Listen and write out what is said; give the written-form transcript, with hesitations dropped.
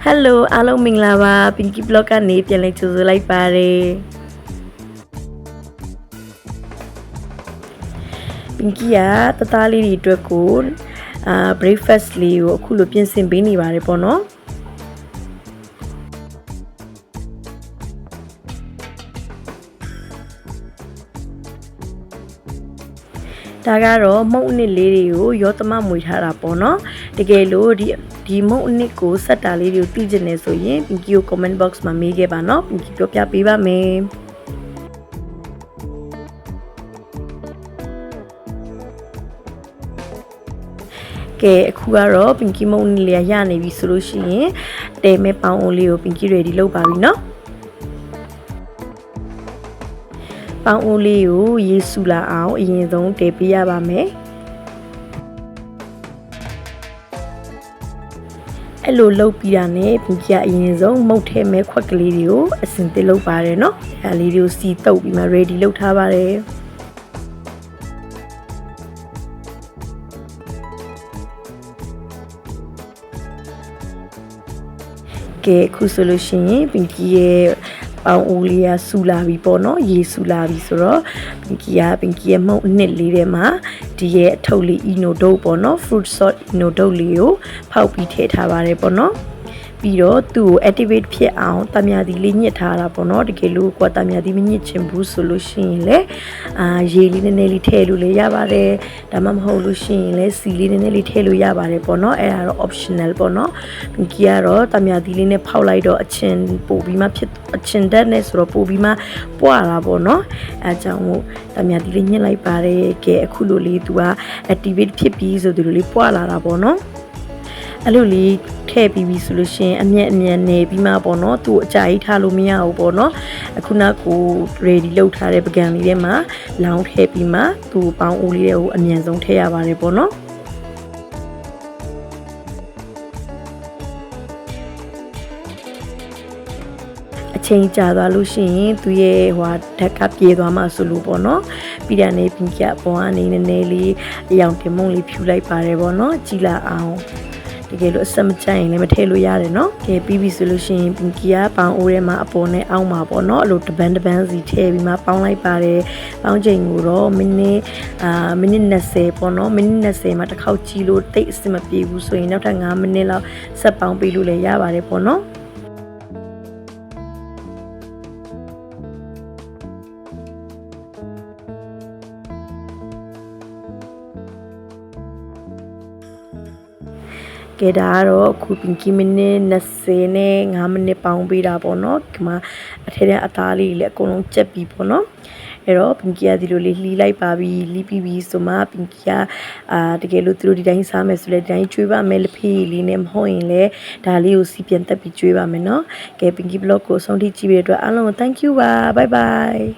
Hello အားလုံးမင်္ဂလာပါ Pinky Blog ကနေပြန်လည်ကြိုဆိုလိုက်ပါတယ် Pinky ကတသားလေးတွေအတွက်ကိုbreakfast လေးကိုအခုလိုပြင်ဆင်ပေးနေပါတယ်ပေါ့နော်ဒါကတော့မုံအနစ်လေးတွေကိုရောသမမွေထားတာပေါ့နော်တကယ်လို့ဒီမုံအနစ်ကိုဆက်တာလေးတွေကိုသိချင်နေဆိုရင် Pinky ကို comment box မှာမေးခဲ့ပါနော် Pinky ပြောပြပေးပါမယ်ကဲအခုကတော့ Pinky မုံအနစ်လေးရနေပြီဆိုလို့ရှိရင်တဲမဲပေါင်းအိုးလေးကို Pinky ready လုပ်ပါပြီနော်ပေါင်းအိုးလေးကိုရေဆူလာအောင်အရင်ဆုံးတည်ပေးရပါမယ်အဲ့လိုလုပ်ပြီးတာနဲ့Pinkyကအရင်ဆုံးမုတ်ထဲမဲခွက်ကလေးတွေကိုအစင်သစ်လုပ်ပါတယ်နော်အဲ့လေးတွေကိုစီတုပ်ပြီးမှ ready လုပ်ထားပါတယ်ကဲအခုဆိုလို့ရှိရင်Pinkyရဲ့ပေါင်းအိုးလေးကဆူလာပြီပေါ့နော်ရေဆူလာပြီဆိုတော့Pinkyရဲ့မုံအနှစ်လေးထဲမှာဒီရဲ့အထုပ်လေး ino dough ပေါ့နော် fruit salt ino dough လေးကိုဖောက်ပြီးထည့်ထားပါတယ်ပေါ့နော်ပြီးတော့သူ့ကို activate ဖြစ်အောင်တမြာသီလေးညှစ်ထားတာပေါ့နော်တကယ်လို့ကိုယ်တမြာသီမညှစ်ချင်ဘူးဆိုလို့ရှိရင်လည်းရေလေးနည်းနည်းလေးထည့်လို့လည်းရပါတယ်ဒါမှမဟုတ်လို့ရှိရင်လည်းစီလေးနည်းနည်းလေးထည့်လို့ရပါတယ်ပေါ့နော်အဲ့ဒါတော့ optional ပေါ့နော်Pinkyကတော့တမြာသီလေးနဲ့ဖောက်လိုက်တော့အချင်းပို့ပြီးမှဖြစ်အချင်းတက်နဲ့ဆိုတော့ပို့ပြီးမှပွားတာပေါ့နော်အဲကြောင့်မို့တမြာသီလေးညှစ်လိုက်ပါတယ်ကဲအခုလိုလေးသူက activate ဖြစ်ပြီးဆိုဒီလိုလေးပွားလာတာပေါ့နော်အဲ့လိုလေးထည့်ပြီးပြီဆိုလို့ရှိရင်အမြက်နေပြီးမှပေါ့နော်သူ့အကြာကြီးထားလို့မရဘူးပေါ့နော်အခုနောက်ကို ready လုပ်ထားတဲ့ပကံလေးထဲမှာလောင်းထည့်ပြီးမှသူ့ပေါင်းအိုးလေးတွေကိုအမြန်ဆုံးထည့်ရပါတယ်ပေါ့နော်အချိန်ကြာသွားလို့ရှိရင်သူရဲ့ဓာတ်ကပြေးသွားမှဆိုလို့ပေါ့နော်ပြီးတာနဲ့Pinkyကအပေါ်ကနေနည်းနည်းလေးအယောင်တင်မုံလေးဖြူလိုက်ပါတယ်ပေါ့နော်ကြည်လာအောင်တကယ်လို့အဆက်မကျရင်လည်းမထည့်လို့ရတယ်နော်ကဲပြီးပြီဆိုလို့ရှိရင်Pinkyကပေါင်းအိုးထဲမှာအပေါ်နဲ့အောက်မှာပေါ့နော်အဲ့လိုတပန်းစီထည့်ပြီးမှပေါင်းလိုက်ပါတယ်ပေါင်းချိန်ကိုတော့မိနစ်20ပေါ့နော်မိနစ်20မှာတစ်ခေါက်ကြည့်လို့တိတ်အဆင်မပြေဘူးဆိုရင်နောက်ထပ်5မိနစ်လောက်ဆက်ပေါင်းပေးလို့လည်းရပါတယ်ပေါ့နော်ကဲဒါကတော့အခုPinkyမိနစ်20နဲ့5မိနစ်ပေါင်းပေးတာပေါ့နော်ဒီမှာအထက်ထဲအသားလေးလည်းအကုန်လုံးကျက်ပြီပေါ့နော်အဲ့တော့Pinkyကဒီလိုလေးလှီးလိုက်ပါပြီလှီးပြီးပြီဆိုမှ Pinkyကတကယ်လို့သူတို့ဒီတိုင်းစားမယ်ဆိုလဲဒီတိုင်းကျွေးပါမယ်လက်ဖေးလေးနဲ့မဟုတ်ရင်လည်းဒါလေးကိုစီပြန်တက်ပြီးကျွေးပါမယ်နော်ကဲPinky Blogကိုဆုံးထိကြည့်ပြီးတဲ့အတွက်အားလုံးကို thank you ပါ bye bye